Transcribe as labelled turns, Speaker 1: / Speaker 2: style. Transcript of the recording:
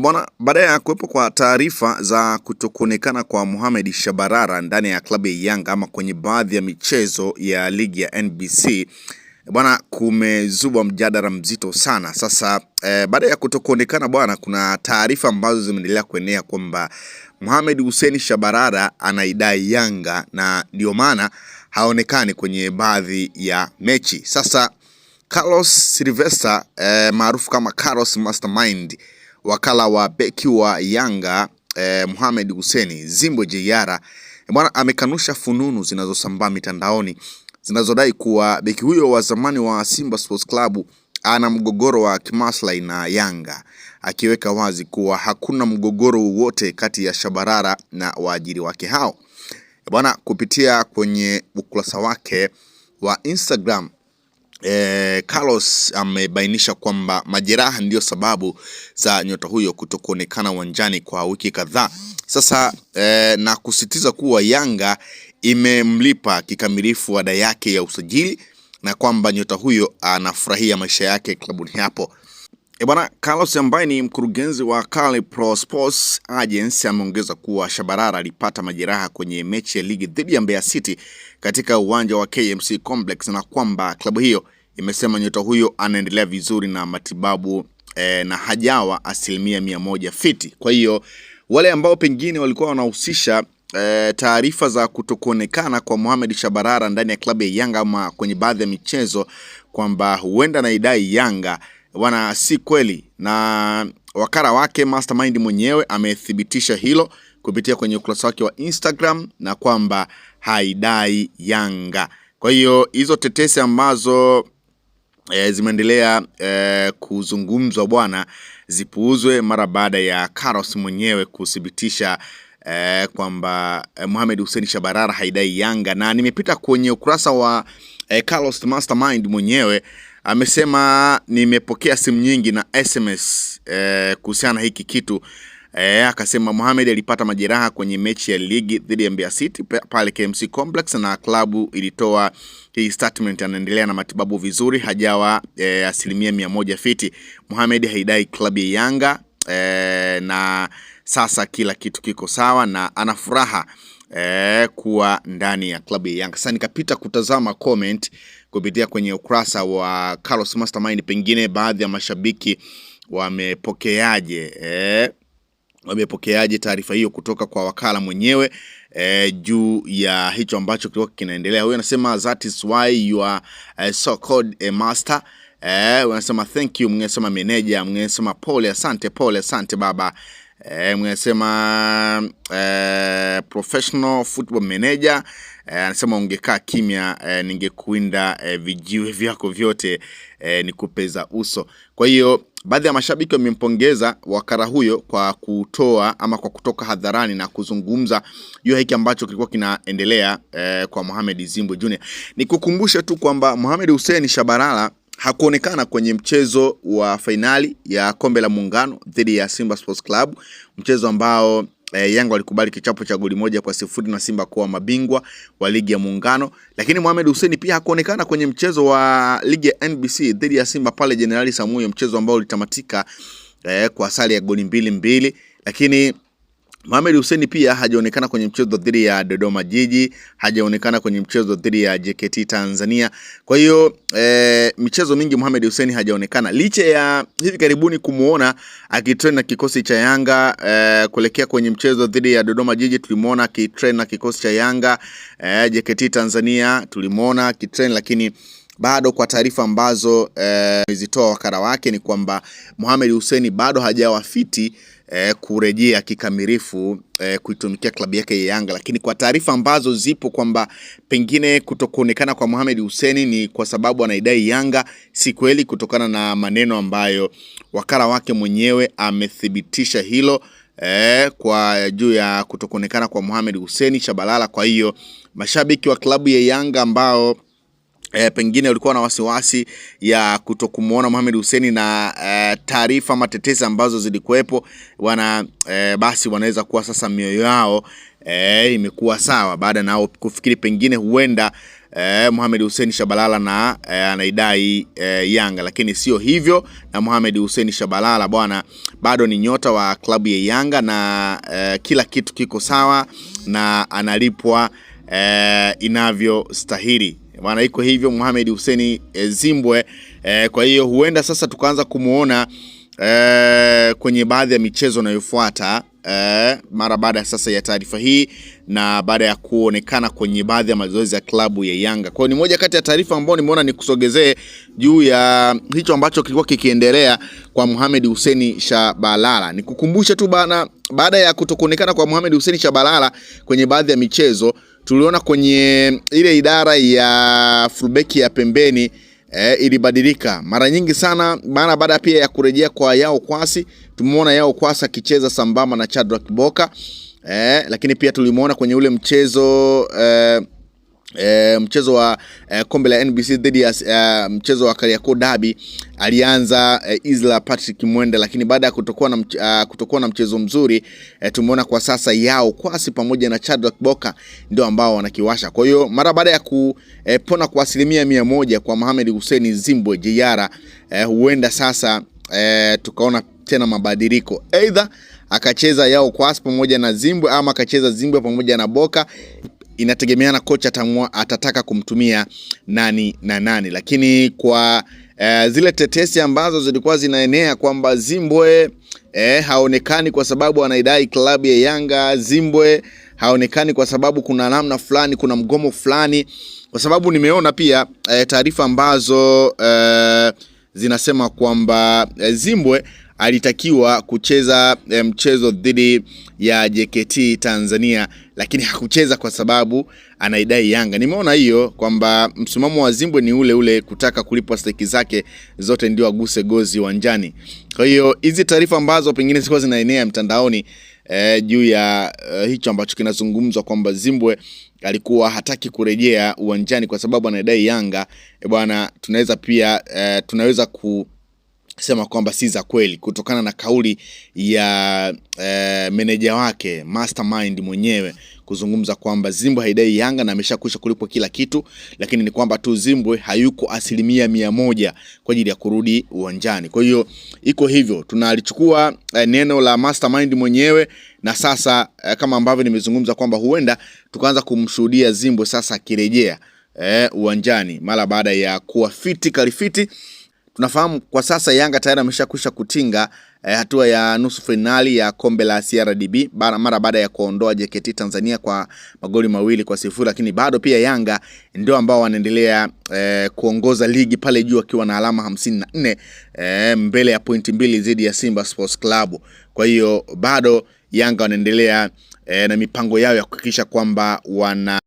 Speaker 1: Bwana, baada ya kuwepo kwa taarifa za kutokuonekana kwa Mohamed Shabalala ndani ya klabu ya Yanga ama kwenye baadhi ya michezo ya ligi ya NBC, bwana, kumezua mjadala mzito sana. Sasa baada ya kutokuonekana bwana, kuna taarifa ambazo zimeendelea kuenea kwamba Mohamed Hussein Shabalala anaidai Yanga na ndio maana haonekani kwenye baadhi ya mechi. Sasa Carlos Silvestre maarufu kama Carlos Mastermind, wakala wa beki wa Yanga Mohamed Hussein Zimbo Jr, bwana, amekanusha fununu zinazosambaa mitandaoni zinazodai kuwa beki huyo wa zamani wa Simba Sports Club ana mgogoro wa kimaslahi na Yanga, akiweka wazi kuwa hakuna mgogoro wowote kati ya Shabalala na waajiri wake hao. Bwana, kupitia kwenye ukurasa wake wa Instagram, Carlos amebainisha kwamba majeraha ndio sababu za nyota huyo kutokuonekana uwanjani kwa wiki kadhaa sasa, na kusisitiza kuwa Yanga imemlipa kikamilifu ada yake ya usajili na kwamba nyota huyo anafurahia maisha yake klabuni hapo. Bwana, Carlos ambaye ni mkurugenzi wa Cali Pro Sports Agency ameongeza kuwa Shabalala alipata majeraha kwenye mechi ya ligi dhidi ya Mbeya City katika uwanja wa KMC Complex na kwamba klabu hiyo imesema nyota huyo anaendelea vizuri na matibabu na hajawa 100% fiti. Kwa hiyo wale ambao pengine walikuwa wanahusisha taarifa za kutokuonekana kwa Mohamed Shabalala ndani ya klabu ya Yanga ama kwenye baadhi ya michezo kwamba huenda anaidai Yanga, bwana, si kweli, na wakala wake Mastermind mwenyewe amethibitisha hilo kupitia kwenye ukurasa wake wa Instagram na kwamba haidai Yanga. Kwa hiyo hizo tetesi ambazo zimeendelea kuzungumzwa bwana, zipuuzwe mara baada ya Carlos mwenyewe kuthibitisha kwamba Mohamed Hussein Shabalala haidai Yanga. Na nimepita kwenye ukurasa wa Carlos Mastermind mwenyewe, amesema nimepokea simu nyingi na SMS kuhusiana na hiki kitu. Akasema Mohamed alipata majeraha kwenye mechi ya ligi dhidi ya Mbeya City pale KMC Complex na klabu ilitoa hii statement, anaendelea na matibabu vizuri, hajawa 100% fiti. Mohamed haidai klabu ya Yanga na sasa kila kitu kiko sawa na ana furaha kuwa ndani ya klabu ya Yanga. Sasa nikapita kutazama comment kupitia kwenye ukurasa wa Carlos Mastermind, pengine baadhi ya mashabiki wamepokeaje taarifa hiyo kutoka kwa wakala mwenyewe juu ya hicho ambacho kilikuwa kinaendelea. Huyo anasema that is why you are so called a master. Unasema thank you, mngesema manager, mngesema pole asante baba, mngesema professional football manager. Anasema ungekaa kimya, ningekuinda vijiwe vyako vyote nikupeza uso. Kwa hiyo baadhi ya mashabiki wamempongeza wakala huyo kwa kutoa ama kwa kutoka hadharani na kuzungumza juu hiki ambacho kilikuwa kinaendelea kwa Mohamed Zimbo Jr. Nikukumbusha tu kwamba Mohamed Hussein Shabalala hakuonekana kwenye mchezo wa fainali ya kombe la Muungano dhidi ya Simba Sports Club, mchezo ambao Yanga walikubali kichapo cha goli 1-0 na Simba kuwa mabingwa wa ligi ya Muungano. Lakini Mohamed Hussein pia hakuonekana kwenye mchezo wa ligi ya NBC dhidi ya Simba pale Jenerali Samuyo, mchezo ambao ulitamatika kwa sare ya goli 2-2. Lakini Mohamed Hussein pia hajaonekana kwenye mchezo dhidi ya Dodoma Jiji, hajaonekana kwenye mchezo dhidi ya JKT Tanzania. Kwa hiyo michezo mingi Mohamed Hussein hajaonekana, licha ya hivi karibuni kumuona akitrain na kikosi cha Yanga kuelekea kwenye mchezo dhidi ya Dodoma Jiji. Tulimuona akitrain na kikosi cha Yanga. JKT Tanzania tulimuona akitrain, lakini bado kwa taarifa ambazo zitoa wakala wake ni kwamba Mohamed Hussein bado hajawa fiti kurejea kikamilifu kuitumikia klabu yake ya Yanga. Lakini kwa taarifa ambazo zipo kwamba pengine kutokuonekana kwa Mohamed Hussein ni kwa sababu anaidai Yanga, si kweli, kutokana na maneno ambayo wakala wake mwenyewe amethibitisha hilo kwa juu ya kutokuonekana kwa Mohamed Hussein Shabalala. Kwa hiyo mashabiki wa klabu ya Yanga ambao pengine walikuwa na wasiwasi ya kutokumuona Mohamed Hussein na taarifa matetezi ambazo zilikuwepo, basi wanaweza kuwa sasa mioyo yao imekuwa sawa baada nao kufikiri pengine huenda Mohamed Hussein Shabalala na anaidai Yanga, lakini sio hivyo. Na Mohamed Hussein Shabalala bwana bado ni nyota wa klabu ya Yanga na kila kitu kiko sawa na analipwa inavyostahili bwana, iko hivyo Mohamed Hussein Zimbwe. Kwa hiyo huenda sasa tukaanza kumuona kwenye baadhi ya michezo inayofuata mara baada sasa ya taarifa hii na baada ya kuonekana kwenye baadhi ya mazoezi ya klabu ya Yanga. Kwa hiyo ni moja kati ya taarifa ambayo nimeona nikusogezee juu ya hicho ambacho kilikuwa kikiendelea kwa Mohamed Hussein Shabalala. Nikukumbusha tu bana, baada ya kutokuonekana kwa Mohamed Hussein Shabalala kwenye baadhi ya michezo, tuliona kwenye ile idara ya fullback ya pembeni ilibadilika mara nyingi sana, maana baada pia ya kurejea kwa Yao Kwasi, tumeona Yao Kwasi akicheza sambamba na Shadrack Boka. Lakini pia tulimuona kwenye ule mchezo wa kombe la NBC dhidi ya mchezo wa Kariakoo Derby, alianza Isla Patrick Mwende, lakini baada ya kutokuwa na mchezo mzuri tumeona kwa sasa Yao Kwasi pamoja na Shadrack Boka ndio ambao wanakiwasha. Kwa hiyo mara baada ya kupona kwa 100% kwa Mohamed Hussein Zimbwe JR, huenda sasa tukaona tena mabadiliko, either akacheza Yao Kwasi pamoja na Zimbwe ama akacheza Zimbwe pamoja na Boka. Inategemeana kocha atataka kumtumia nani na nani, lakini kwa zile tetesi ambazo zilikuwa zinaenea kwamba Zimbwe haonekani kwa sababu anaidai klabu ya Yanga, Zimbwe haonekani kwa sababu kuna namna fulani, kuna mgomo fulani, kwa sababu nimeona pia taarifa ambazo zinasema kwamba Zimbwe alitakiwa kucheza mchezo dhidi ya JKT Tanzania, lakini hakucheza kwa sababu anaidai Yanga. Nimeona hiyo kwamba msimamo wa Zimbwe ni ule ule, kutaka kulipwa stake zake zote ndio aguse gozi uwanjani. Kwa hiyo hizi taarifa ambazo pengine zilikuwa zinaenea mtandaoni juu ya hicho ambacho kinazungumzwa kwamba Zimbwe alikuwa hataki kurejea uwanjani kwa sababu anaidai Yanga, bwana, tunaweza kusema kwamba si za kweli, kutokana na kauli ya meneja wake mastermind mwenyewe kuzungumza kwamba Zimbwe haidai Yanga na ameshakwisha kulipwa kila kitu, lakini ni kwamba tu Zimbwe hayuko 100% kwa ajili ya kurudi uwanjani. Kwa hiyo iko hivyo, tunalichukua neno la mastermind mwenyewe, na sasa kama ambavyo nimezungumza kwamba huenda tukaanza kumshuhudia Zimbwe sasa akirejea uwanjani mara baada ya kuwa kalifiti. Tunafahamu kwa sasa Yanga tayari ameshakwisha kutinga hatua ya nusu finali ya kombe la CRDB mara baada ya kuondoa JKT Tanzania kwa magoli 2-0, lakini bado pia Yanga ndio ambao wanaendelea kuongoza ligi pale juu akiwa na alama 54 mbele ya pointi 2 dhidi ya Simba Sports Club. Kwa hiyo bado Yanga wanaendelea na mipango yao ya kuhakikisha kwamba wana